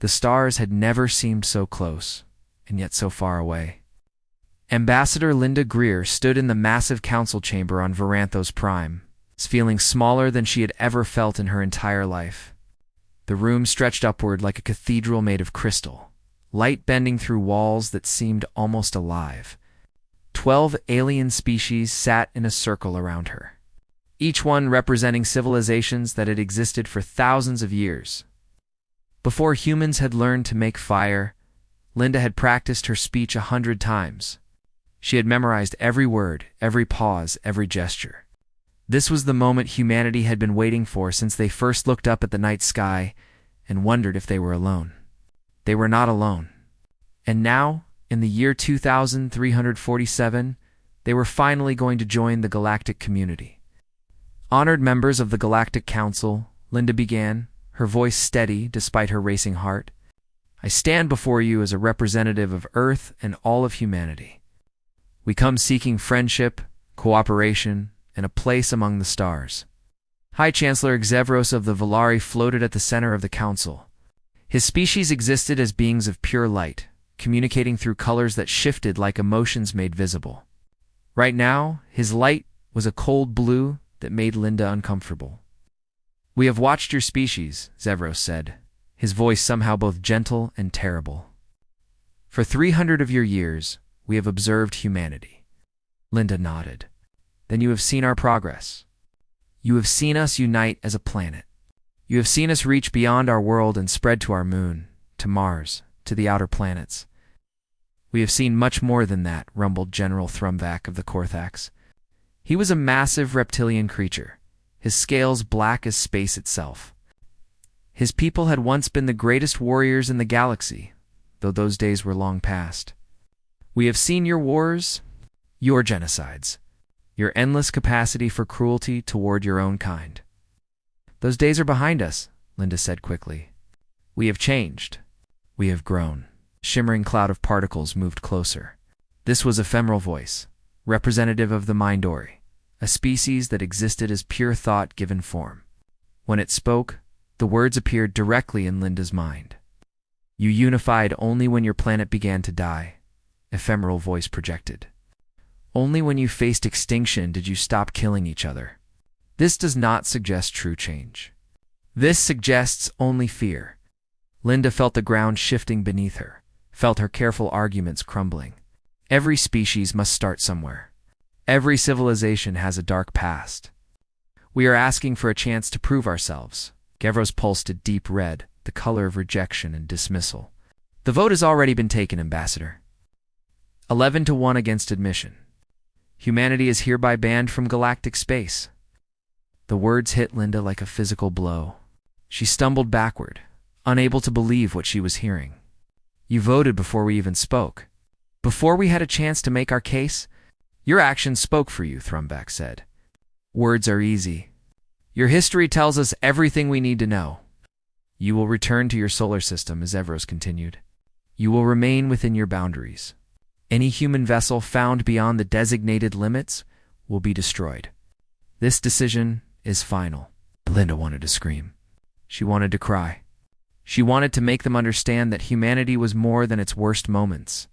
The stars had never seemed so close, and yet so far away. Ambassador Linda Greer stood in the massive council chamber on Varanthos Prime, feeling smaller than she had ever felt in her entire life. The room stretched upward like a cathedral made of crystal, light bending through walls that seemed almost alive. 12 alien species sat in a circle around her, each one representing civilizations that had existed for thousands of years. Before humans had learned to make fire, Linda had practiced her speech 100 times. She had memorized every word, every pause, every gesture. This was the moment humanity had been waiting for since they first looked up at the night sky and wondered if they were alone. They were not alone. And now, in the year 2347, they were finally going to join the galactic community. Honored members of the Galactic Council, Linda began, her voice steady despite her racing heart. I stand before you as a representative of Earth and all of humanity. We come seeking friendship, cooperation, and a place among the stars. High Chancellor Xevros of the Valari floated at the center of the council. His species existed as beings of pure light, communicating through colors that shifted like emotions made visible. Right now, his light was a cold blue that made Linda uncomfortable. We have watched your species, Xevros said, his voice somehow both gentle and terrible. For 300 of your years, we have observed humanity. Linda nodded. Then you have seen our progress. You have seen us unite as a planet. You have seen us reach beyond our world and spread to our moon, to Mars, to the outer planets. We have seen much more than that, rumbled General Thrumvac of the Korthax. He was a massive reptilian creature, his scales black as space itself. His people had once been the greatest warriors in the galaxy, though those days were long past. We have seen your wars, your genocides, your endless capacity for cruelty toward your own kind. Those days are behind us, Linda said quickly. We have changed. We have grown. A shimmering cloud of particles moved closer. This was Ephemeral Voice, representative of the Mindori, a species that existed as pure thought given form. When it spoke, the words appeared directly in Linda's mind. You unified only when your planet began to die, Ephemeral Voice projected. Only when you faced extinction did you stop killing each other. This does not suggest true change. This suggests only fear. Linda felt the ground shifting beneath her, felt her careful arguments crumbling. Every species must start somewhere. Every civilization has a dark past. We are asking for a chance to prove ourselves. Gevros pulsed a deep red, the color of rejection and dismissal. The vote has already been taken, Ambassador. 11-1 against admission. Humanity is hereby banned from galactic space. The words hit Linda like a physical blow. She stumbled backward, unable to believe what she was hearing. You voted before we even spoke. Before we had a chance to make our case? Your actions spoke for you, Thrumvac said. Words are easy. Your history tells us everything we need to know. You will return to your solar system, as Evros continued. You will remain within your boundaries. Any human vessel found beyond the designated limits will be destroyed. This decision is final. Linda wanted to scream. She wanted to cry. She wanted to make them understand that humanity was more than its worst moments.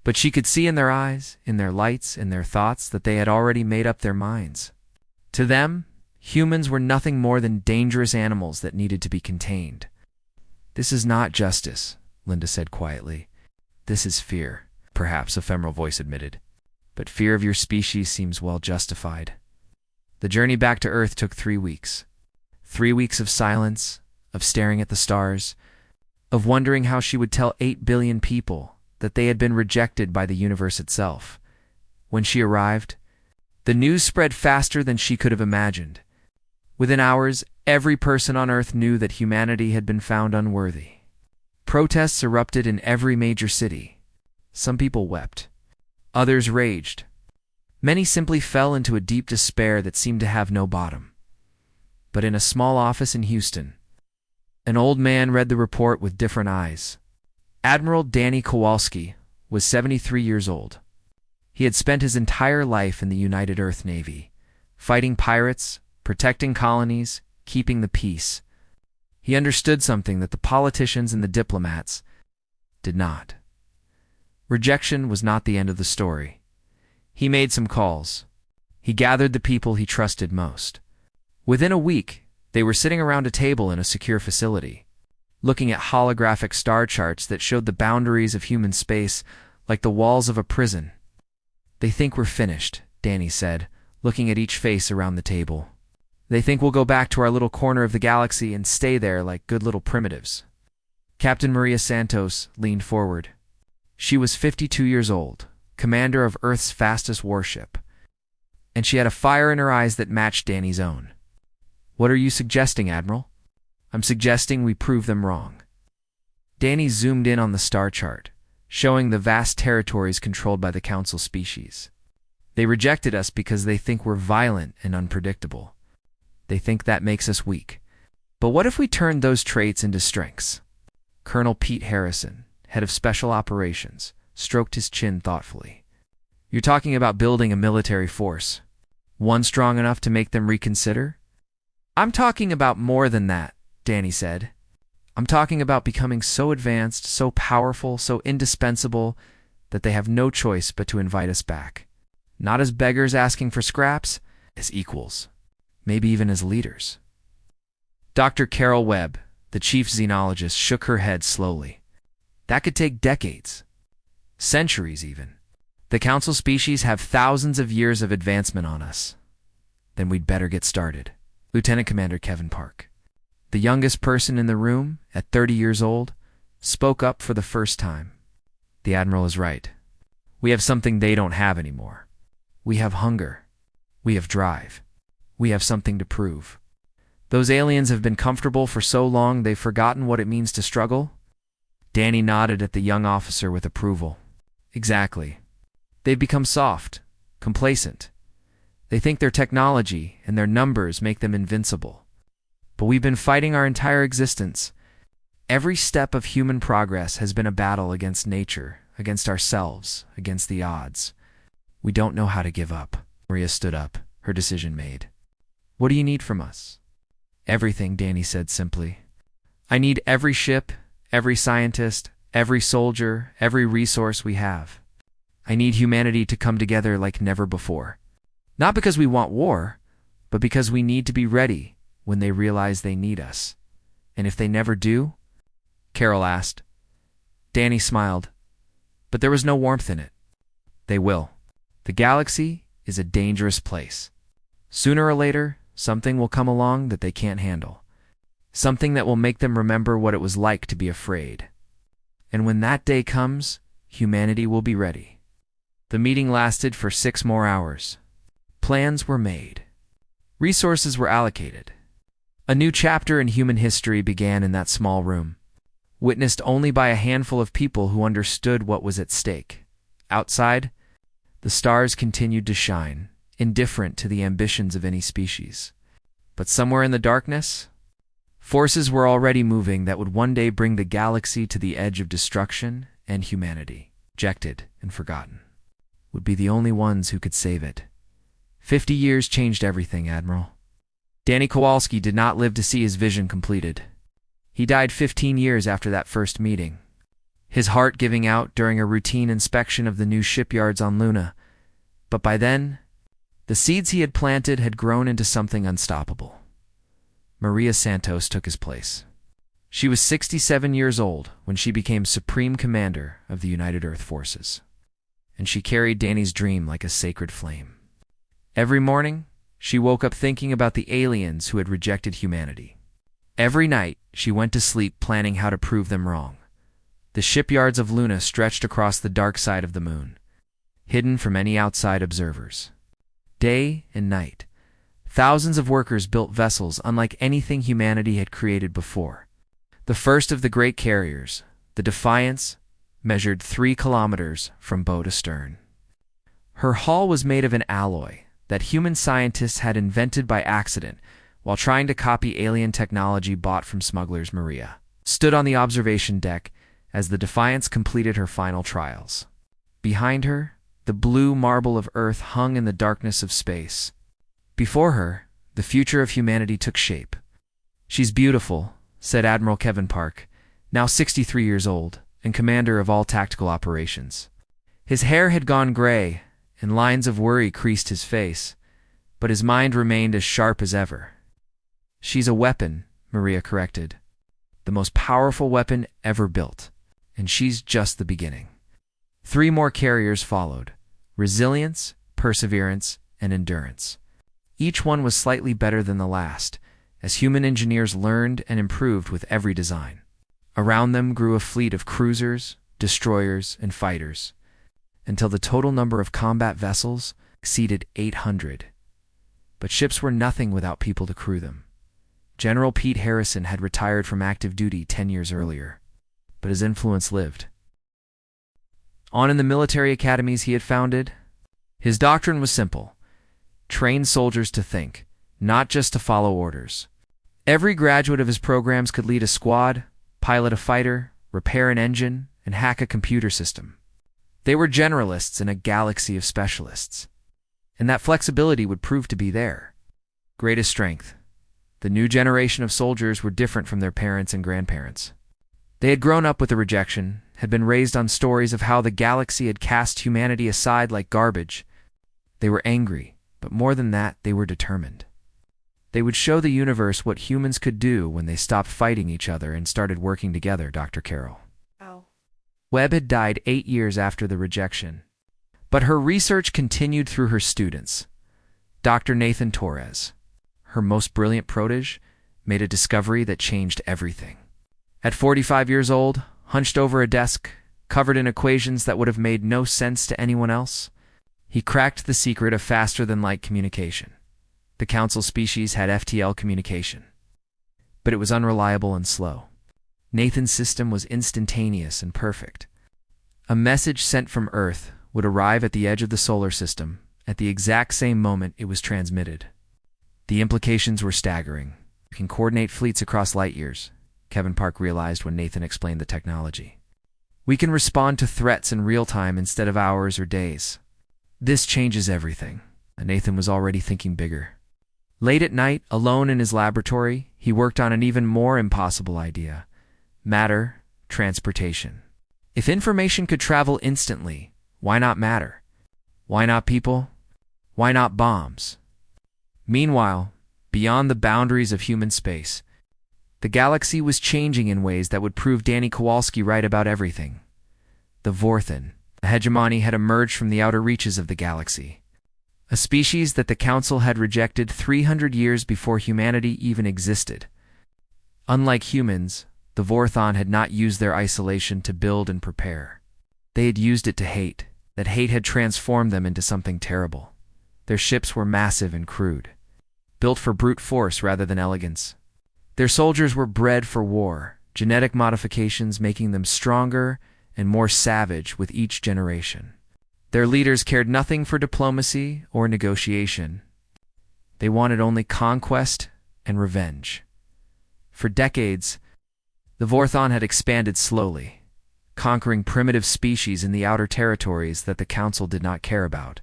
But she could see in their eyes, in their lights, in their thoughts that they had already made up their minds. To them, humans were nothing more than dangerous animals that needed to be contained. This is not justice, Linda said quietly. This is fear. Perhaps, Ephemeral Voice admitted. But fear of your species seems well justified. The journey back to Earth took 3 weeks. 3 weeks of silence, of staring at the stars, of wondering how she would tell 8 billion people that they had been rejected by the universe itself. When she arrived, the news spread faster than she could have imagined. Within hours, every person on Earth knew that humanity had been found unworthy. Protests erupted in every major city. Some people wept. Others raged. Many simply fell into a deep despair that seemed to have no bottom. But in a small office in Houston, an old man read the report with different eyes. Admiral Danny Kowalski was 73 years old. He had spent his entire life in the United Earth Navy, fighting pirates, protecting colonies, keeping the peace. He understood something that the politicians and the diplomats did not. Rejection was not the end of the story. He made some calls. He gathered the people he trusted most. Within a week, they were sitting around a table in a secure facility, looking at holographic star charts that showed the boundaries of human space like the walls of a prison. "They think we're finished," Danny said, looking at each face around the table. "They think we'll go back to our little corner of the galaxy and stay there like good little primitives." Captain Maria Santos leaned forward. She was 52 years old, commander of Earth's fastest warship, and she had a fire in her eyes that matched Danny's own. "What are you suggesting, Admiral?" "I'm suggesting we prove them wrong." Danny zoomed in on the star chart, showing the vast territories controlled by the Council species. "They rejected us because they think we're violent and unpredictable. They think that makes us weak. But what if we turned those traits into strengths?" Colonel Pete Harrison, head of Special Operations, stroked his chin thoughtfully. "You're talking about building a military force, one strong enough to make them reconsider?" "I'm talking about more than that," Danny said. "I'm talking about becoming so advanced, so powerful, so indispensable that they have no choice but to invite us back. Not as beggars asking for scraps, as equals, maybe even as leaders." Dr. Carol Webb, the chief xenologist, shook her head slowly. "That could take decades, centuries even. The Council species have thousands of years of advancement on us." "Then we'd better get started." Lieutenant Commander Kevin Park, the youngest person in the room, at 30 years old, spoke up for the first time. "The Admiral is right. We have something they don't have anymore. We have hunger. We have drive. We have something to prove. Those aliens have been comfortable for so long they've forgotten what it means to struggle." Danny nodded at the young officer with approval. "Exactly. They've become soft, complacent. They think their technology and their numbers make them invincible. But we've been fighting our entire existence. Every step of human progress has been a battle against nature, against ourselves, against the odds. We don't know how to give up." Maria stood up, her decision made. "What do you need from us?" "Everything," Danny said simply. "I need every ship, every scientist, every soldier, every resource we have. I need humanity to come together like never before. Not because we want war, but because we need to be ready when they realize they need us. And if they never do?" Carol asked. Danny smiled, but there was no warmth in it. "They will. The galaxy is a dangerous place. Sooner or later, something will come along that they can't handle. Something that will make them remember what it was like to be afraid. And when that day comes, humanity will be ready." The meeting lasted for 6 more hours. Plans were made. Resources were allocated. A new chapter in human history began in that small room, witnessed only by a handful of people who understood what was at stake. Outside, the stars continued to shine, indifferent to the ambitions of any species. But somewhere in the darkness, forces were already moving that would one day bring the galaxy to the edge of destruction, and humanity, rejected and forgotten, would be the only ones who could save it. 50 years changed everything, Admiral. Danny Kowalski did not live to see his vision completed. He died 15 years after that first meeting, his heart giving out during a routine inspection of the new shipyards on Luna. But by then, the seeds he had planted had grown into something unstoppable. Maria Santos took his place. She was 67 years old when she became Supreme Commander of the United Earth Forces, and she carried Danny's dream like a sacred flame. Every morning, she woke up thinking about the aliens who had rejected humanity. Every night, she went to sleep planning how to prove them wrong. The shipyards of Luna stretched across the dark side of the moon, hidden from any outside observers. Day and night, thousands of workers built vessels unlike anything humanity had created before. The first of the great carriers, the Defiance, measured 3 kilometers from bow to stern. Her hull was made of an alloy that human scientists had invented by accident while trying to copy alien technology bought from smugglers. Maria stood on the observation deck as the Defiance completed her final trials. Behind her, the blue marble of Earth hung in the darkness of space. Before her, the future of humanity took shape. "She's beautiful," said Admiral Kevin Park, now 63 years old and commander of all tactical operations. His hair had gone gray, and lines of worry creased his face, but his mind remained as sharp as ever. "She's a weapon," Maria corrected. "The most powerful weapon ever built, and she's just the beginning." 3 more carriers followed: resilience, perseverance, and endurance. Each one was slightly better than the last, as human engineers learned and improved with every design. Around them grew a fleet of cruisers, destroyers, and fighters, until the total number of combat vessels exceeded 800. But ships were nothing without people to crew them. General Pete Harrison had retired from active duty 10 years earlier, but his influence lived. On in the military academies he had founded, his doctrine was simple: train soldiers to think, not just to follow orders. Every graduate of his programs could lead a squad, pilot a fighter, repair an engine, and hack a computer system. They were generalists in a galaxy of specialists. And that flexibility would prove to be their greatest strength. The new generation of soldiers were different from their parents and grandparents. They had grown up with the rejection, had been raised on stories of how the galaxy had cast humanity aside like garbage. They were angry, but more than that, they were determined. They would show the universe what humans could do when they stopped fighting each other and started working together, Dr. Carroll. Wow. Webb had died 8 years after the rejection, but her research continued through her students. Dr. Nathan Torres, her most brilliant protege, made a discovery that changed everything. At 45 years old, hunched over a desk, covered in equations that would have made no sense to anyone else, he cracked the secret of faster-than-light communication. The Council species had FTL communication, but it was unreliable and slow. Nathan's system was instantaneous and perfect. A message sent from Earth would arrive at the edge of the solar system at the exact same moment it was transmitted. The implications were staggering. You can coordinate fleets across light years, Kevin Park realized when Nathan explained the technology. We can respond to threats in real time instead of hours or days. This changes everything. And Nathan was already thinking bigger. Late at night, alone in his laboratory, he worked on an even more impossible idea: matter transportation. If information could travel instantly, why not matter? Why not people? Why not bombs? Meanwhile, beyond the boundaries of human space, the galaxy was changing in ways that would prove Danny Kowalski right about everything. The Vorthan, a hegemony, had emerged from the outer reaches of the galaxy. A species that the Council had rejected 300 years before humanity even existed. Unlike humans, the Vorthon had not used their isolation to build and prepare. They had used it to hate. That hate had transformed them into something terrible. Their ships were massive and crude, built for brute force rather than elegance. Their soldiers were bred for war, genetic modifications making them stronger and more savage with each generation. Their leaders cared nothing for diplomacy or negotiation. They wanted only conquest and revenge. For decades, the Vorthon had expanded slowly, conquering primitive species in the outer territories that the Council did not care about.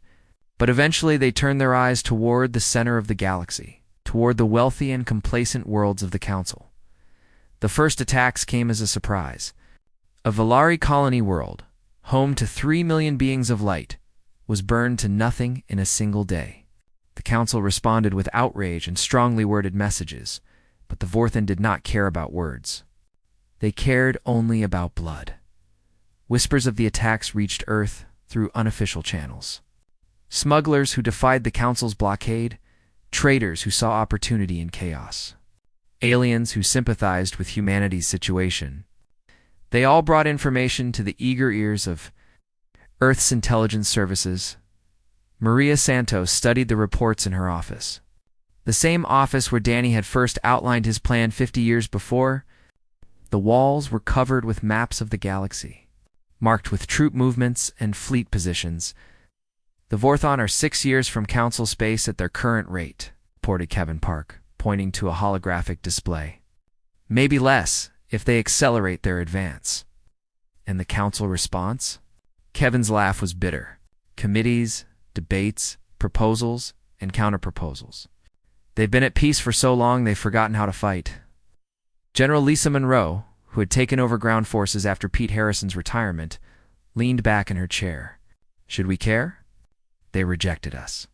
But eventually they turned their eyes toward the center of the galaxy, toward the wealthy and complacent worlds of the Council. The first attacks came as a surprise. A Valari colony world, home to 3 million beings of light, was burned to nothing in a single day. The Council responded with outrage and strongly worded messages, but the Vorthan did not care about words. They cared only about blood. Whispers of the attacks reached Earth through unofficial channels. Smugglers who defied the Council's blockade, traitors who saw opportunity in chaos, aliens who sympathized with humanity's situation. They all brought information to the eager ears of Earth's intelligence services. Maria Santos studied the reports in her office. The same office where Danny had first outlined his plan 50 years before. The walls were covered with maps of the galaxy, marked with troop movements and fleet positions. The Vorthon are 6 years from Council space at their current rate, reported Kevin Park, pointing to a holographic display. Maybe less, if they accelerate their advance. And the Council response? Kevin's laugh was bitter. Committees, debates, proposals, and counterproposals. They've been at peace for so long they've forgotten how to fight. General Lisa Monroe, who had taken over ground forces after Pete Harrison's retirement, leaned back in her chair. Should we care? They rejected us.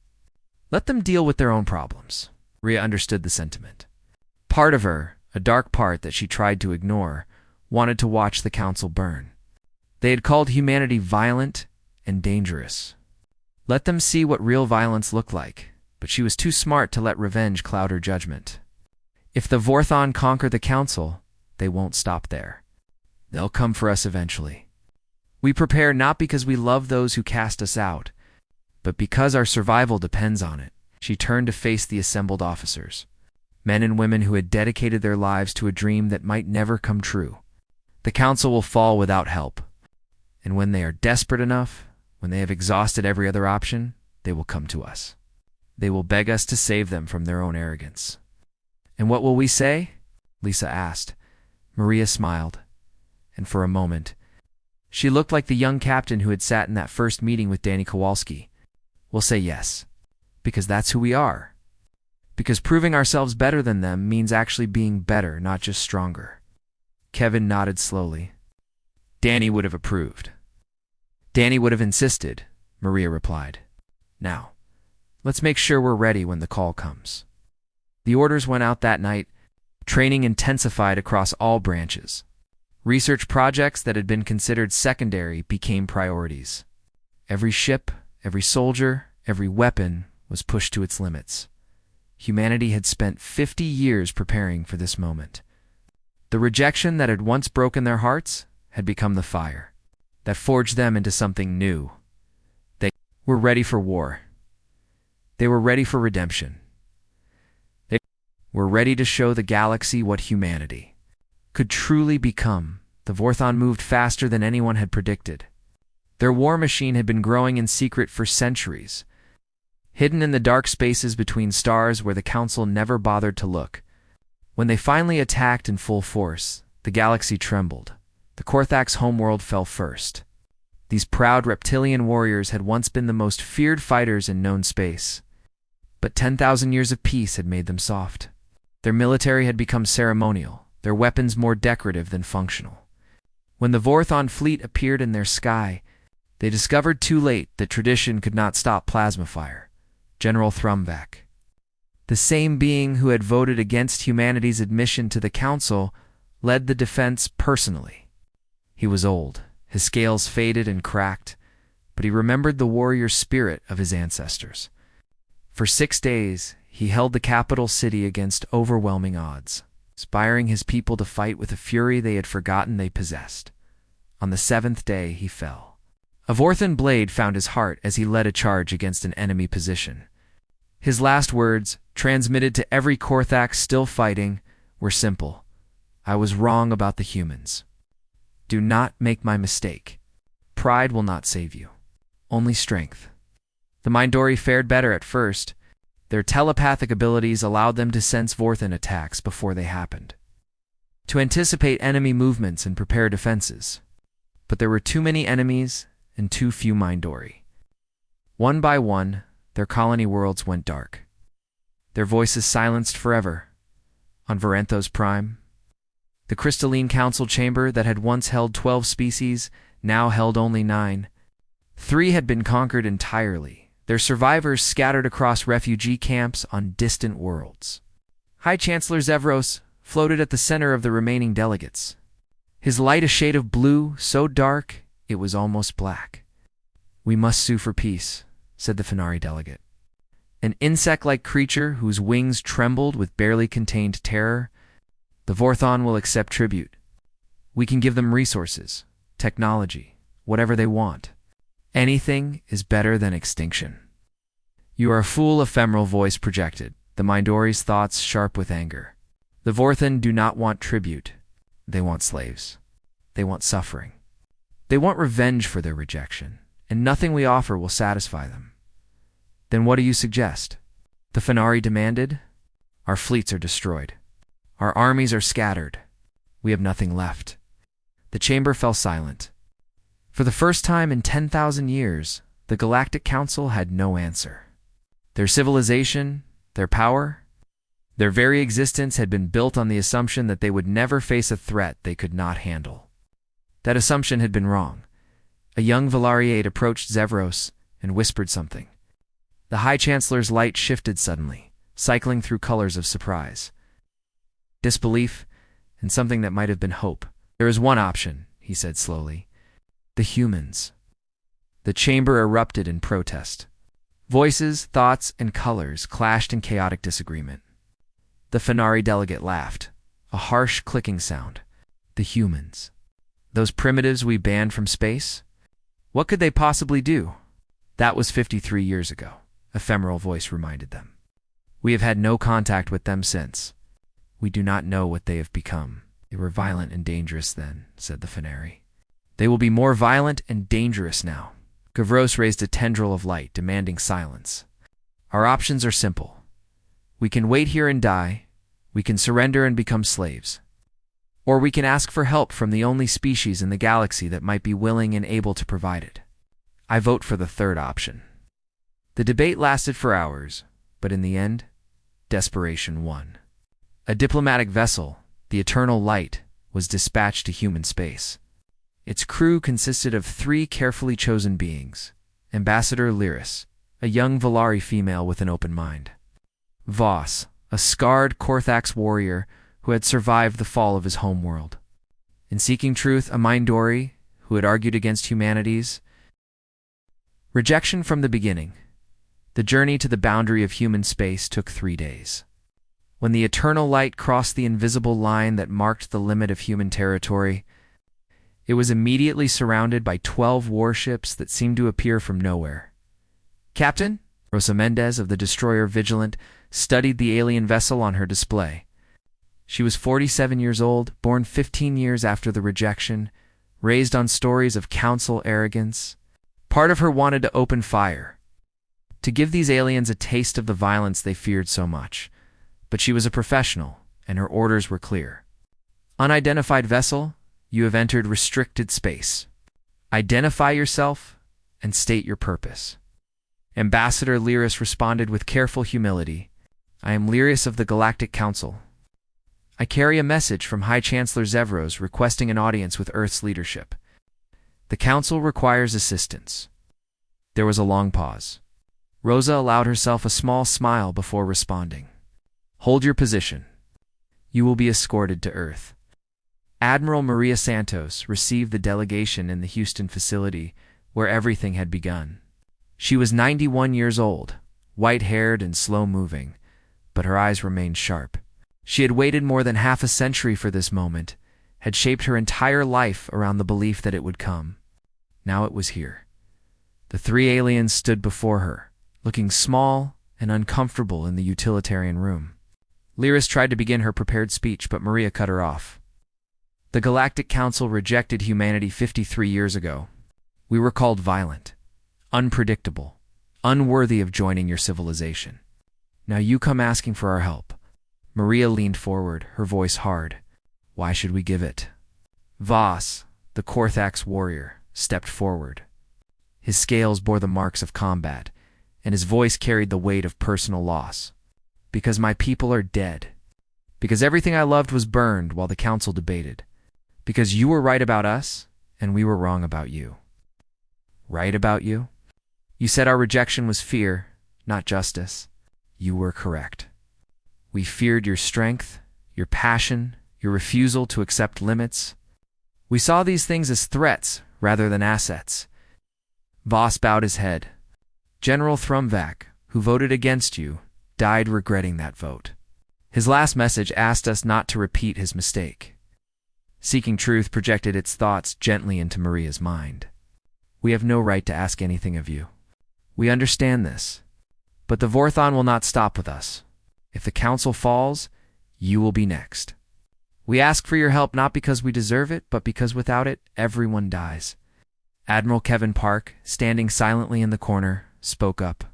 Let them deal with their own problems. Maria understood the sentiment. Part of her, a dark part that she tried to ignore, wanted to watch the council burn. They had called humanity violent and dangerous. Let them see what real violence looked like, but she was too smart to let revenge cloud her judgment. If the Vorthon conquer the council, they won't stop there. They'll come for us eventually. We prepare not because we love those who cast us out, but because our survival depends on it. She turned to face the assembled officers, men and women who had dedicated their lives to a dream that might never come true. The council will fall without help, and when they are desperate enough, when they have exhausted every other option, they will come to us. They will beg us to save them from their own arrogance. And what will we say? Lisa asked. Maria smiled, and for a moment, she looked like the young captain who had sat in that first meeting with Danny Kowalski. We'll say yes, because that's who we are. Because proving ourselves better than them means actually being better, not just stronger. Kevin nodded slowly. Danny would have approved. Danny would have insisted, Maria replied. Now, let's make sure we're ready when the call comes. The orders went out that night. Training intensified across all branches. Research projects that had been considered secondary became priorities. Every ship, every soldier, every weapon was pushed to its limits. Humanity had spent 50 years preparing for this moment. The rejection that had once broken their hearts had become the fire that forged them into something new. They were ready for war. They were ready for redemption. They were ready to show the galaxy what humanity could truly become. The Vorthon moved faster than anyone had predicted. Their war machine had been growing in secret for centuries, hidden in the dark spaces between stars where the Council never bothered to look. When they finally attacked in full force, the galaxy trembled. The Korthak's homeworld fell first. These proud reptilian warriors had once been the most feared fighters in known space, but 10,000 years of peace had made them soft. Their military had become ceremonial, their weapons more decorative than functional. When the Vorthon fleet appeared in their sky, they discovered too late that tradition could not stop plasma fire. General Thrumvac, the same being who had voted against humanity's admission to the Council, led the defense personally. He was old, his scales faded and cracked, but he remembered the warrior spirit of his ancestors. For 6 days, he held the capital city against overwhelming odds, inspiring his people to fight with a fury they had forgotten they possessed. On the 7th day, he fell. A Vorthon blade found his heart as he led a charge against an enemy position. His last words, transmitted to every Korthak still fighting, were simple. I was wrong about the humans. Do not make my mistake. Pride will not save you. Only strength. The Mindori fared better at first. Their telepathic abilities allowed them to sense Vorthon attacks before they happened, to anticipate enemy movements and prepare defenses. But there were too many enemies and too few Mindori. One by one, their colony worlds went dark. Their voices silenced forever. On Varanthos Prime, the crystalline council chamber that had once held 12 species now held only 9. 3 had been conquered entirely, their survivors scattered across refugee camps on distant worlds. High Chancellor Zevros floated at the center of the remaining delegates. His light a shade of blue, so dark it was almost black. We must sue for peace, said the Fenari delegate. An insect-like creature whose wings trembled with barely contained terror. The Vorthon will accept tribute. We can give them resources, technology, whatever they want. Anything is better than extinction. You are a fool, ephemeral voice projected, the Mindori's thoughts sharp with anger. The Vorthon do not want tribute. They want slaves. They want suffering. They want revenge for their rejection, and nothing we offer will satisfy them. Then what do you suggest? The Fenari demanded. Our fleets are destroyed. Our armies are scattered. We have nothing left. The chamber fell silent. For the first time in 10,000 years, the Galactic Council had no answer. Their civilization, their power, Their very existence had been built on the assumption that they would never face a threat they could not handle. That assumption had been wrong. A young Valariate approached Zevros and whispered something. The High Chancellor's light shifted suddenly, cycling through colors of surprise, disbelief, and something that might have been hope. "There is one option," he said slowly. "The humans." The chamber erupted in protest. Voices, thoughts, and colors clashed in chaotic disagreement. The Fenari delegate laughed, a harsh clicking sound. "The humans. Those primitives we banned from space? What could they possibly do?" "That was 53 years ago," ephemeral voice reminded them. "We have had no contact with them since. We do not know what they have become." "They were violent and dangerous then," said the Fenari. "They will be more violent and dangerous now." Gavros raised a tendril of light, demanding silence. "Our options are simple. We can wait here and die, we can surrender and become slaves, or we can ask for help from the only species in the galaxy that might be willing and able to provide it. I vote for the third option." The debate lasted for hours, but in the end, desperation won. A diplomatic vessel, the Eternal Light, was dispatched to human space. Its crew consisted of 3 carefully chosen beings: Ambassador Lyris, a young Valari female with an open mind; Voss, a scarred Korthax warrior who had survived the fall of his homeworld; in seeking truth, a Mindori who had argued against humanity's rejection from the beginning. The journey to the boundary of human space took 3 days. When the Eternal Light crossed the invisible line that marked the limit of human territory, it was immediately surrounded by 12 warships that seemed to appear from nowhere. "Captain?" Rosa Mendez of the destroyer Vigilant studied the alien vessel on her display. She was 47 years old, born 15 years after the rejection, raised on stories of council arrogance. Part of her wanted to open fire, to give these aliens a taste of the violence they feared so much. But she was a professional, and her orders were clear. "Unidentified vessel, you have entered restricted space. Identify yourself and state your purpose." Ambassador Lyris responded with careful humility. "I am Lyris of the Galactic Council. I carry a message from High Chancellor Zevros requesting an audience with Earth's leadership. The Council requires assistance." There was a long pause. Rosa allowed herself a small smile before responding. "Hold your position. You will be escorted to Earth." Admiral Maria Santos received the delegation in the Houston facility where everything had begun. She was 91 years old, white-haired and slow-moving, but her eyes remained sharp. She had waited more than half a century for this moment, had shaped her entire life around the belief that it would come. Now it was here. The 3 aliens stood before her, looking small and uncomfortable in the utilitarian room. Lyris tried to begin her prepared speech, but Maria cut her off. "The Galactic Council rejected humanity 53 years ago. We were called violent, unpredictable, unworthy of joining your civilization. Now you come asking for our help." Maria leaned forward, her voice hard. "Why should we give it?" Voss, the Korthax warrior, stepped forward. His scales bore the marks of combat, and his voice carried the weight of personal loss. "Because my people are dead. Because everything I loved was burned while the council debated. Because you were right about us, and we were wrong about you." "Right about you? You said our rejection was fear, not justice." "You were correct. We feared your strength, your passion, your refusal to accept limits. We saw these things as threats rather than assets." Voss bowed his head. "General Thrumvac, who voted against you, died regretting that vote. His last message asked us not to repeat his mistake." Seeking Truth projected its thoughts gently into Maria's mind. "We have no right to ask anything of you. We understand this. But the Vorthon will not stop with us. If the council falls, you will be next. We ask for your help not because we deserve it, but because without it, everyone dies." Admiral Kevin Park, standing silently in the corner, spoke up.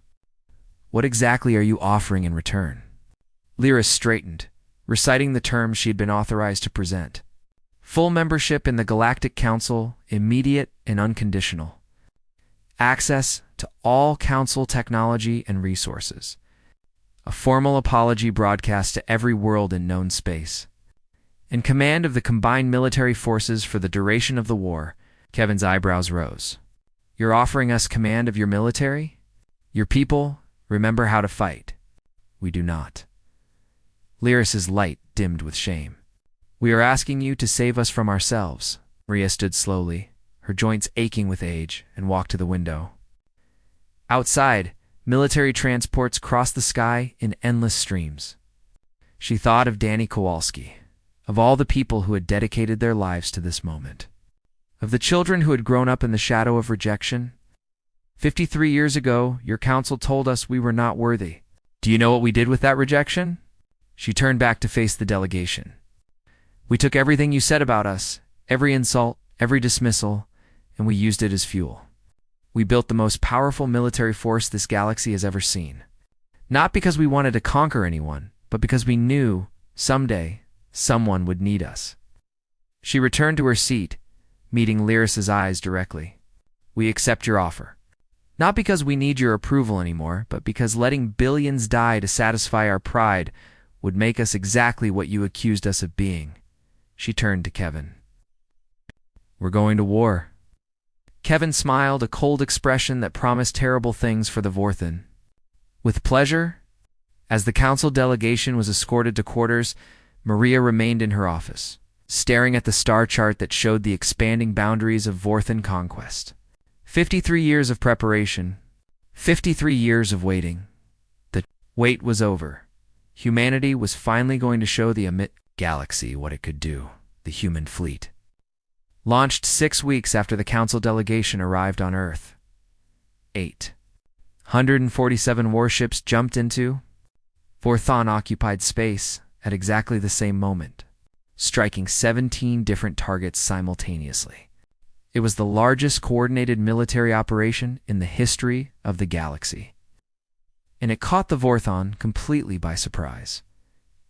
"What exactly are you offering in return?" Lyris straightened, reciting the terms she had been authorized to present. "Full membership in the Galactic Council, immediate and unconditional. Access to all Council technology and resources. a formal apology broadcast to every world in known space. In command of the combined military forces for the duration of the war, Kevin's eyebrows rose. You're offering us command of your military? Your people remember how to fight. We do not. Lyris's light dimmed with shame. We are asking you to save us from ourselves. Maria stood slowly, her joints aching with age, and walked to the window. Outside, military transports crossed the sky in endless streams. She thought of Danny Kowalski, of all the people who had dedicated their lives to this moment, of the children who had grown up in the shadow of rejection. 53 years ago, your council told us we were not worthy. Do you know what we did with that rejection? She turned back to face the delegation. We took everything you said about us, every insult, every dismissal, and we used it as fuel. We built the most powerful military force this galaxy has ever seen. Not because we wanted to conquer anyone, but because we knew, someday, someone would need us. She returned to her seat, meeting Lyris's eyes directly. We accept your offer. Not because we need your approval anymore, but because letting billions die to satisfy our pride would make us exactly what you accused us of being. She turned to Kevin. We're going to war. Kevin smiled, a cold expression that promised terrible things for the Vorthan. With pleasure. As the council delegation was escorted to quarters, Maria remained in her office, staring at the star chart that showed the expanding boundaries of Vorthan conquest. 53 years of preparation, 53 years of waiting. The wait was over. Humanity was finally going to show the galaxy what it could do. The human fleet. Launched 6 weeks after the council delegation arrived on Earth. 847 warships jumped into Vorthan-occupied space at exactly the same moment, striking 17 different targets simultaneously. It was the largest coordinated military operation in the history of the galaxy. And it caught the Vorthan completely by surprise.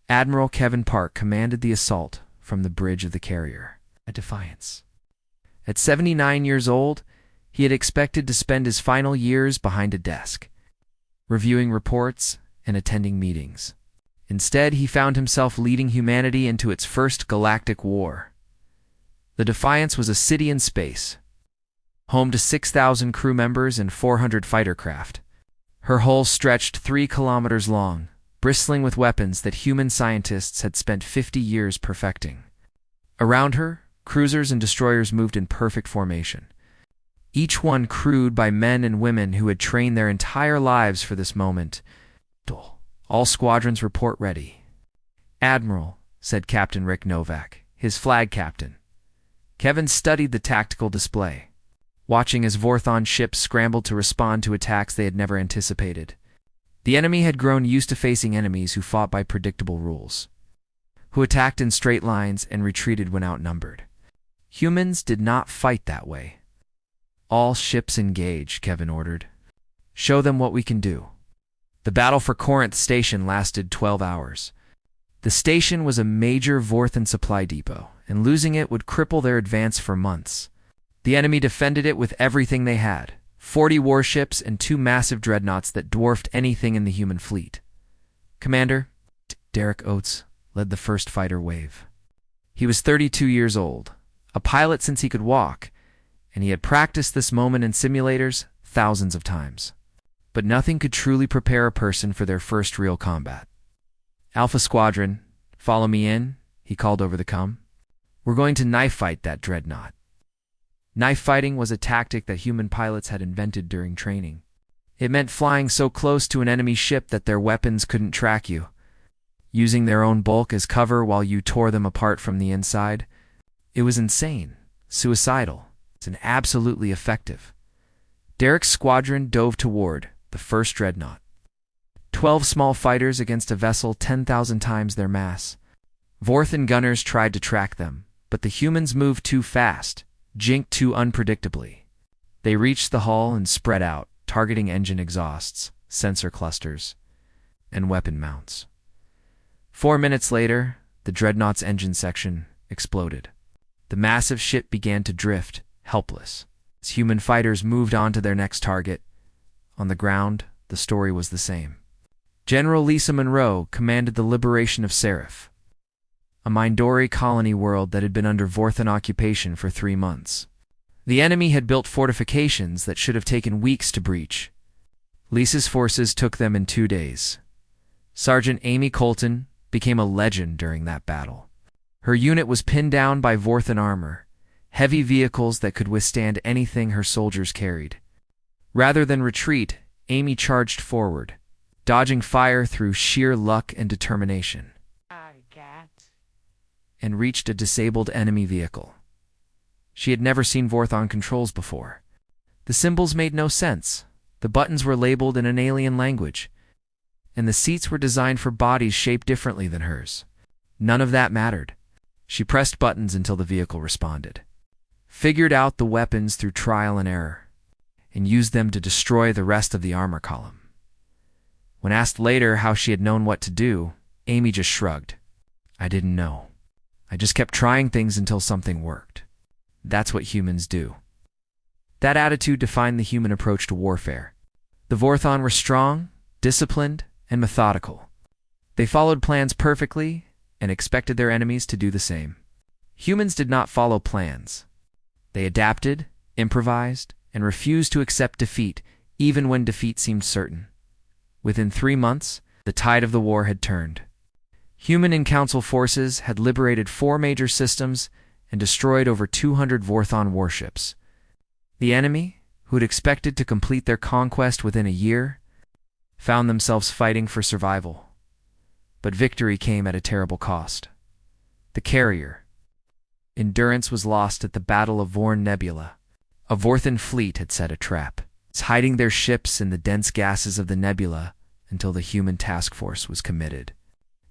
Admiral Kevin Park commanded the assault from the bridge of the carrier, a defiance. At 79 years old, he had expected to spend his final years behind a desk, reviewing reports and attending meetings. Instead, he found himself leading humanity into its first galactic war. The Defiance was a city in space, home to 6,000 crew members and 400 fighter craft. Her hull stretched 3 kilometers long, bristling with weapons that human scientists had spent 50 years perfecting. Around her, cruisers and destroyers moved in perfect formation, each one crewed by men and women who had trained their entire lives for this moment. All squadrons report ready. Admiral, said Captain Rick Novak, his flag captain. Kevin studied the tactical display, watching as Vorthan ships scrambled to respond to attacks they had never anticipated. The enemy had grown used to facing enemies who fought by predictable rules, who attacked in straight lines and retreated when outnumbered. Humans did not fight that way. All ships engage, Kevin ordered. Show them what we can do. The battle for Corinth Station lasted 12 hours. The station was a major Vorthan supply depot, and losing it would cripple their advance for months. The enemy defended it with everything they had, 40 warships and 2 massive dreadnoughts that dwarfed anything in the human fleet. Commander, Derek Oates, led the first fighter wave. He was 32 years old, a pilot since he could walk, and he had practiced this moment in simulators thousands of times. But nothing could truly prepare a person for their first real combat. Alpha Squadron, follow me in, he called over the com. We're going to knife fight that dreadnought. Knife fighting was a tactic that human pilots had invented during training. It meant flying so close to an enemy ship that their weapons couldn't track you, using their own bulk as cover while you tore them apart from the inside. It was insane, suicidal, and absolutely effective. Derek's squadron dove toward the first dreadnought. 12 small fighters against a vessel 10,000 times their mass. Vorthan gunners tried to track them, but the humans moved too fast, jinked too unpredictably. They reached the hull and spread out, targeting engine exhausts, sensor clusters, and weapon mounts. 4 minutes later, the dreadnought's engine section exploded. The massive ship began to drift, helpless, as human fighters moved on to their next target. On the ground, the story was the same. General Lisa Monroe commanded the liberation of Seraph, a Mindori colony world that had been under Vorthan occupation for 3 months. The enemy had built fortifications that should have taken weeks to breach. Lisa's forces took them in 2 days. Sergeant Amy Colton became a legend during that battle. Her unit was pinned down by Vorthan armor, heavy vehicles that could withstand anything her soldiers carried. Rather than retreat, Amy charged forward, dodging fire through sheer luck and determination, and reached a disabled enemy vehicle. She had never seen Vorthon controls before. The symbols made no sense. The buttons were labeled in an alien language, and the seats were designed for bodies shaped differently than hers. None of that mattered. She pressed buttons until the vehicle responded, figured out the weapons through trial and error, and used them to destroy the rest of the armor column. When asked later how she had known what to do, Amy just shrugged. I didn't know. I just kept trying things until something worked. That's what humans do. That attitude defined the human approach to warfare. The Vorthon were strong, disciplined, and methodical. They followed plans perfectly and expected their enemies to do the same. Humans did not follow plans. They adapted, improvised, and refused to accept defeat, even when defeat seemed certain. Within 3 months, the tide of the war had turned. Human and Council forces had liberated 4 major systems and destroyed over 200 Vorthon warships. The enemy, who had expected to complete their conquest within a year, found themselves fighting for survival. But victory came at a terrible cost. The carrier. Endurance was lost at the Battle of Vorn Nebula. A Vorthan fleet had set a trap, hiding their ships in the dense gases of the nebula until the human task force was committed.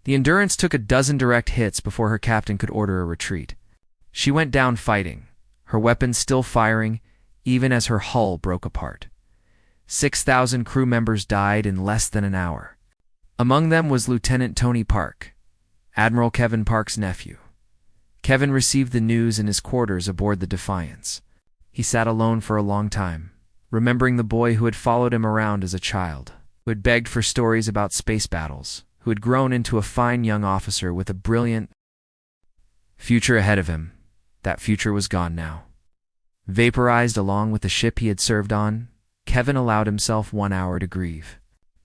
The Endurance took a dozen direct hits before her captain could order a retreat. She went down fighting, her weapons still firing, even as her hull broke apart. 6,000 crew members died in less than an hour. Among them was Lieutenant Tony Park, Admiral Kevin Park's nephew. Kevin received the news in his quarters aboard the Defiance. He sat alone for a long time, remembering the boy who had followed him around as a child, who had begged for stories about space battles, who had grown into a fine young officer with a brilliant future ahead of him. That future was gone now. Vaporized along with the ship he had served on, Kevin allowed himself 1 hour to grieve.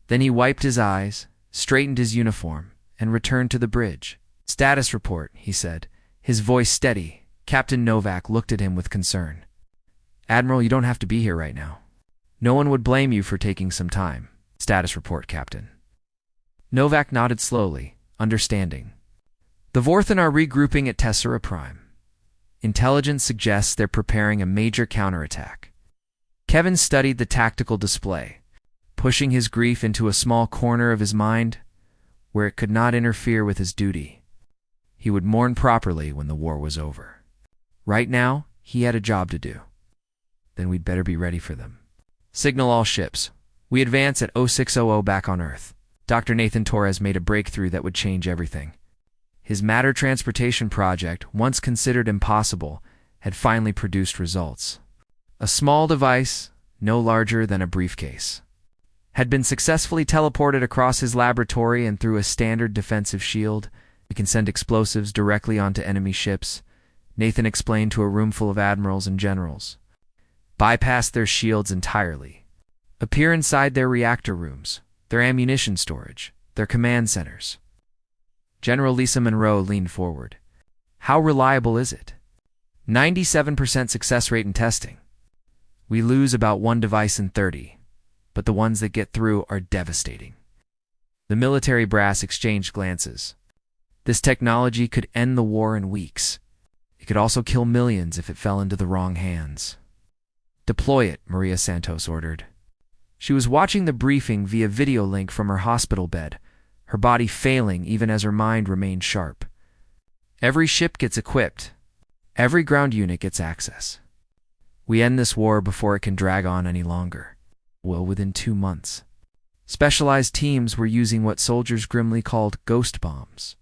Then he wiped his eyes, straightened his uniform, and returned to the bridge. "Status report," he said, his voice steady. Captain Novak looked at him with concern. "Admiral, you don't have to be here right now. No one would blame you for taking some time." "Status report, Captain." Novak nodded slowly, understanding. "The Vorthan are regrouping at Tessera Prime. Intelligence suggests they're preparing a major counterattack." Kevin studied the tactical display, pushing his grief into a small corner of his mind where it could not interfere with his duty. He would mourn properly when the war was over. Right now, he had a job to do. Then we'd better be ready for them. "Signal all ships. We advance at 0600 back on Earth." Dr. Nathan Torres made a breakthrough that would change everything. His matter transportation project, once considered impossible, had finally produced results. A small device, no larger than a briefcase, had been successfully teleported across his laboratory and through a standard defensive shield. "We can send explosives directly onto enemy ships," Nathan explained to a room full of admirals and generals. "Bypass their shields entirely. Appear inside their reactor rooms, their ammunition storage, their command centers." General Lisa Monroe leaned forward. "How reliable is it?" 97% success rate in testing. "We lose about 1 device in 30, but the ones that get through are devastating." The military brass exchanged glances. This technology could end the war in weeks. It could also kill millions if it fell into the wrong hands. "Deploy it," Maria Santos ordered. She was watching the briefing via video link from her hospital bed, her body failing even as her mind remained sharp. "Every ship gets equipped. Every ground unit gets access. We end this war before it can drag on any longer. Well, within 2 months. Specialized teams were using what soldiers grimly called ghost bombs.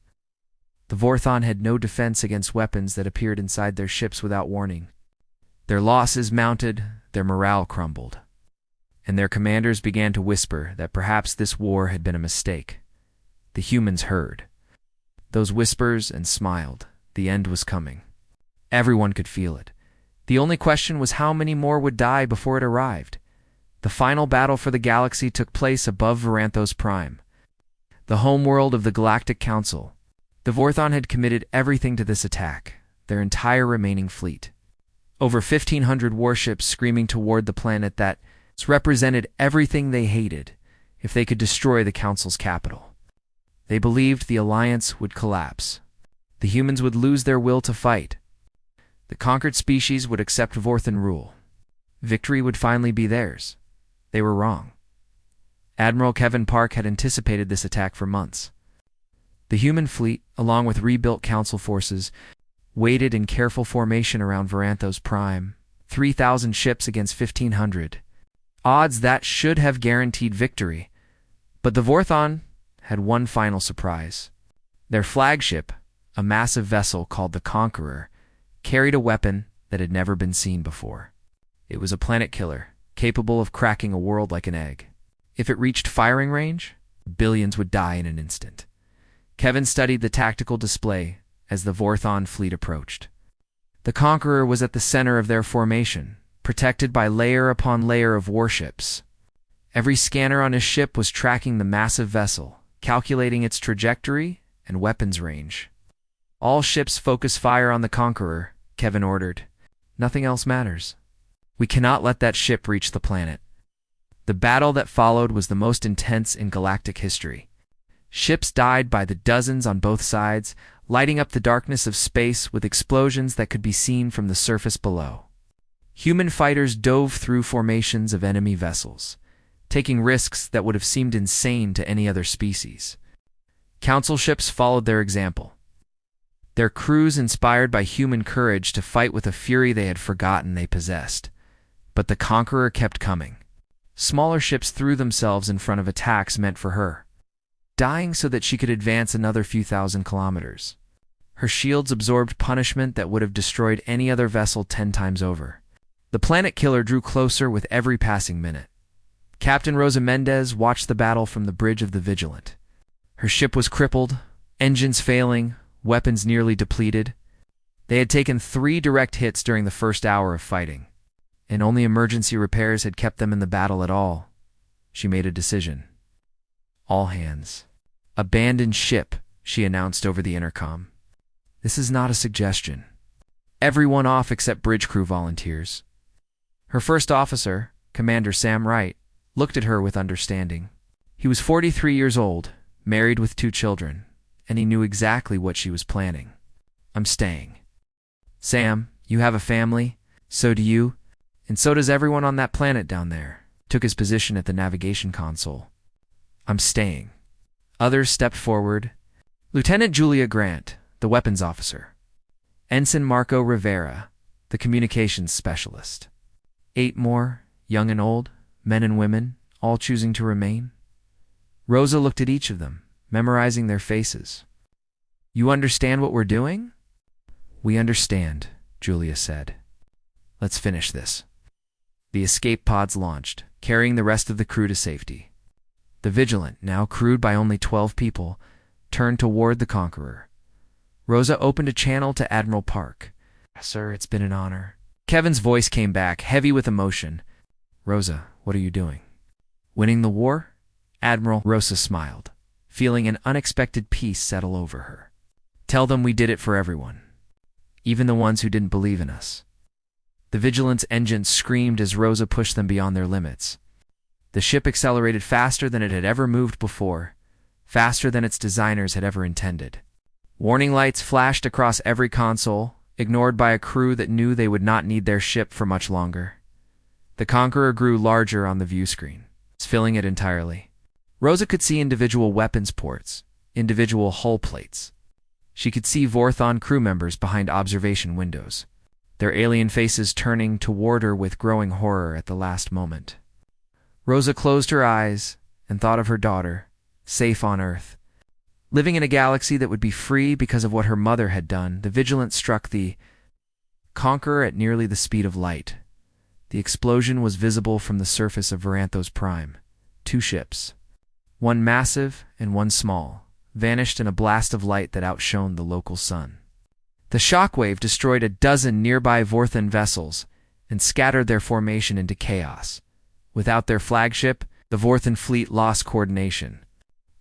The Vorthon had no defense against weapons that appeared inside their ships without warning. Their losses mounted, their morale crumbled. and their commanders began to whisper that perhaps this war had been a mistake. The humans heard those whispers and smiled. The end was coming. Everyone could feel it. The only question was how many more would die before it arrived. The final battle for the galaxy took place above Varanthos Prime, the homeworld of the Galactic Council. The Vorthon had committed everything to this attack, their entire remaining fleet. Over 1,500 warships screaming toward the planet that represented everything they hated if they could destroy the Council's capital. They believed the alliance would collapse. The humans would lose their will to fight. The conquered species would accept Vorthon rule. Victory would finally be theirs. They were wrong. Admiral Kevin Park had anticipated this attack for months. The human fleet, along with rebuilt Council forces, waited in careful formation around Varanthos Prime, 3,000 ships against 1,500. Odds that should have guaranteed victory. But the Vorthon had one final surprise. Their flagship, a massive vessel called the Conqueror, carried a weapon that had never been seen before. It was a planet killer, capable of cracking a world like an egg. If it reached firing range, billions would die in an instant. Kevin studied the tactical display as the Vorthon fleet approached. The Conqueror was at the center of their formation, protected by layer upon layer of warships. Every scanner on his ship was tracking the massive vessel, calculating its trajectory and weapons range. All ships focus fire on the Conqueror, Kevin ordered. Nothing else matters. We cannot let that ship reach the planet. The battle that followed was the most intense in galactic history. Ships died by the dozens on both sides, lighting up the darkness of space with explosions that could be seen from the surface below. Human fighters dove through formations of enemy vessels, taking risks that would have seemed insane to any other species. Council ships followed their example, their crews inspired by human courage to fight with a fury they had forgotten they possessed. But the Conqueror kept coming. Smaller ships threw themselves in front of attacks meant for her, dying so that she could advance another few thousand kilometers. Her shields absorbed punishment that would have destroyed any other vessel 10 times over. The planet killer drew closer with every passing minute. Captain Rosa Mendez watched the battle from the bridge of the Vigilant. Her ship was crippled, engines failing, weapons nearly depleted. They had taken 3 direct hits during the first hour of fighting, and only emergency repairs had kept them in the battle at all. She made a decision. All hands. Abandon ship, she announced over the intercom. This is not a suggestion. Everyone off except bridge crew volunteers. Her first officer, Commander Sam Wright, looked at her with understanding. He was 43 years old, married with 2 children, and he knew exactly what she was planning. I'm staying. Sam, you have a family, so do you, and so does everyone on that planet down there. Took his position at the navigation console. I'm staying. Others stepped forward. Lieutenant Julia Grant, the weapons officer. Ensign Marco Rivera, the communications specialist. 8 more, young and old, men and women, all choosing to remain. Rosa looked at each of them, memorizing their faces. You understand what we're doing? We understand, Julia said. Let's finish this. The escape pods launched, carrying the rest of the crew to safety. The Vigilant, now crewed by only 12 people, turned toward the Conqueror. Rosa opened a channel to Admiral Park. Sir, it's been an honor. Kevin's voice came back, heavy with emotion. Rosa, what are you doing? Winning the war? Admiral Rosa smiled, feeling an unexpected peace settle over her. Tell them we did it for everyone, even the ones who didn't believe in us. The Vigilant's engines screamed as Rosa pushed them beyond their limits. The ship accelerated faster than it had ever moved before, faster than its designers had ever intended. Warning lights flashed across every console, ignored by a crew that knew they would not need their ship for much longer. The Conqueror grew larger on the view screen, filling it entirely. Rosa could see individual weapons ports, individual hull plates. She could see Vorthon crew members behind observation windows, their alien faces turning toward her with growing horror at the last moment. Rosa closed her eyes and thought of her daughter, safe on Earth, living in a galaxy that would be free because of what her mother had done. The Vigilant struck the Conqueror at nearly the speed of light. The explosion was visible from the surface of Varanthos Prime. Two ships, one massive and one small, vanished in a blast of light that outshone the local sun. The shockwave destroyed a dozen nearby Vorthan vessels and scattered their formation into chaos. Without their flagship, the Vorthan fleet lost coordination.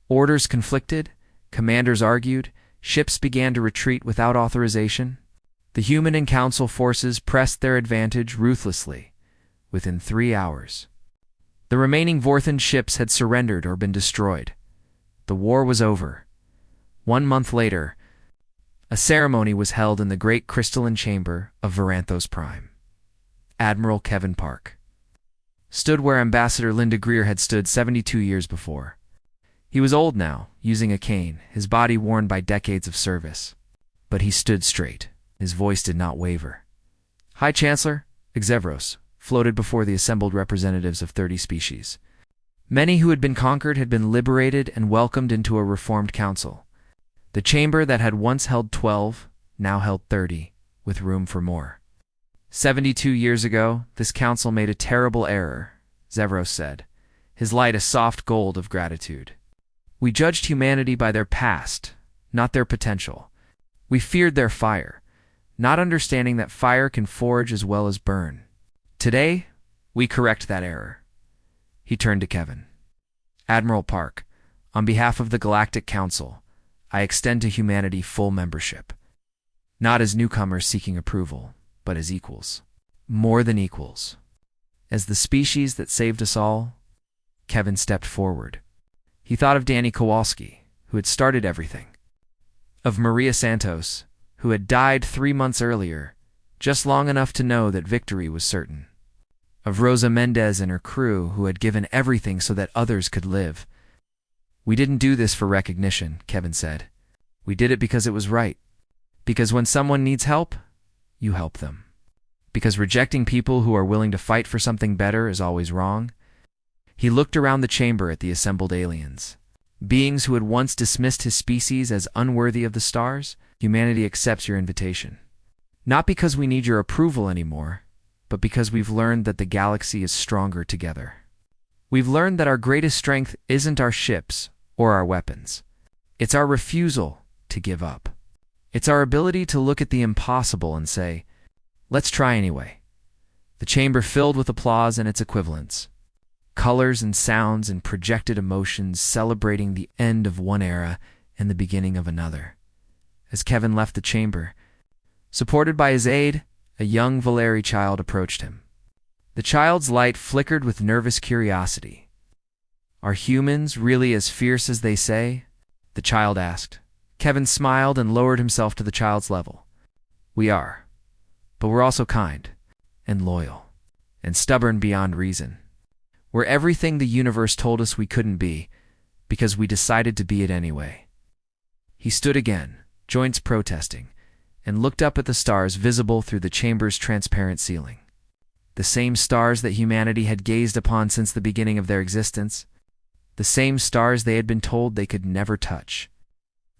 Orders conflicted, commanders argued, ships began to retreat without authorization. The human and council forces pressed their advantage ruthlessly. Within 3 hours, the remaining Vorthan ships had surrendered or been destroyed. The war was over. 1 month later, a ceremony was held in the great crystalline chamber of Varanthos Prime. Admiral Kevin Park stood where Ambassador Linda Greer had stood 72 years before. He was old now, using a cane, his body worn by decades of service. But he stood straight. His voice did not waver. High Chancellor Xevros floated before the assembled representatives of 30 species. Many who had been conquered had been liberated and welcomed into a reformed council. The chamber that had once held 12 now held 30, with room for more. 72 years ago, this council made a terrible error, Xevros said, his light a soft gold of gratitude. We judged humanity by their past, not their potential. We feared their fire, not understanding that fire can forge as well as burn. Today, we correct that error. He turned to Kevin. Admiral Park, on behalf of the Galactic Council, I extend to humanity full membership. Not as newcomers seeking approval, but as equals. More than equals. As the species that saved us all, Kevin stepped forward. He thought of Danny Kowalski, who had started everything. Of Maria Santos, who had died 3 months earlier, just long enough to know that victory was certain. Of Rosa Mendez and her crew, who had given everything so that others could live. We didn't do this for recognition, Kevin said. We did it because it was right. Because when someone needs help, you help them. Because rejecting people who are willing to fight for something better is always wrong. He looked around the chamber at the assembled aliens. Beings who had once dismissed his species as unworthy of the stars, humanity accepts your invitation. Not because we need your approval anymore, but because we've learned that the galaxy is stronger together. We've learned that our greatest strength isn't our ships or our weapons. It's our refusal to give up. It's our ability to look at the impossible and say, let's try anyway. The chamber filled with applause and its equivalents. Colors and sounds and projected emotions celebrating the end of one era and the beginning of another. As Kevin left the chamber, supported by his aide, a young Valeri child approached him. The child's light flickered with nervous curiosity. Are humans really as fierce as they say? The child asked. Kevin smiled and lowered himself to the child's level. We are, but we're also kind and loyal and stubborn beyond reason. We're everything the universe told us we couldn't be, because we decided to be it anyway. He stood again, joints protesting, and looked up at the stars visible through the chamber's transparent ceiling. The same stars that humanity had gazed upon since the beginning of their existence. The same stars they had been told they could never touch.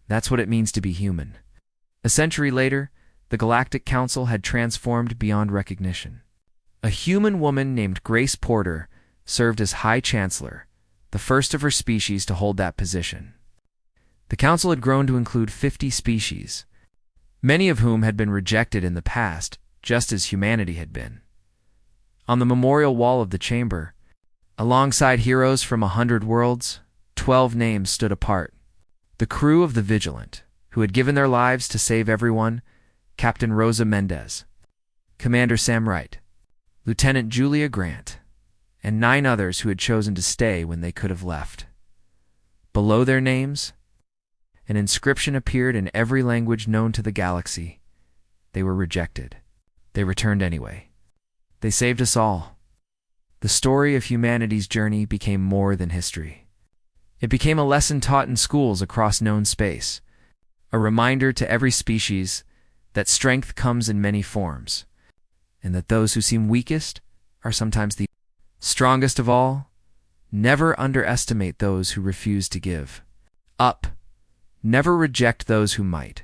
That's what it means to be human. A century later, the Galactic Council had transformed beyond recognition. A human woman named Grace Porter served as High Chancellor, the first of her species to hold that position. The Council had grown to include 50 species, many of whom had been rejected in the past, just as humanity had been. On the memorial wall of the chamber, alongside heroes from 100 worlds, 12 names stood apart. The crew of the Vigilant, who had given their lives to save everyone, Captain Rosa Mendez, Commander Sam Wright, Lieutenant Julia Grant, and 9 others who had chosen to stay when they could have left. Below their names, an inscription appeared in every language known to the galaxy. They were rejected. They returned anyway. They saved us all. The story of humanity's journey became more than history. It became a lesson taught in schools across known space, a reminder to every species that strength comes in many forms, and that those who seem weakest are sometimes the strongest of all. Never underestimate those who refuse to give up. Never reject those who might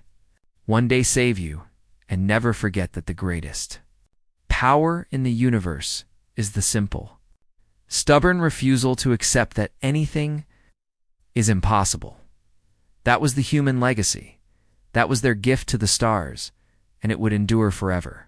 one day save you, and never forget that the greatest power in the universe is the simple, stubborn refusal to accept that anything is impossible. That was the human legacy. That was their gift to the stars, and it would endure forever.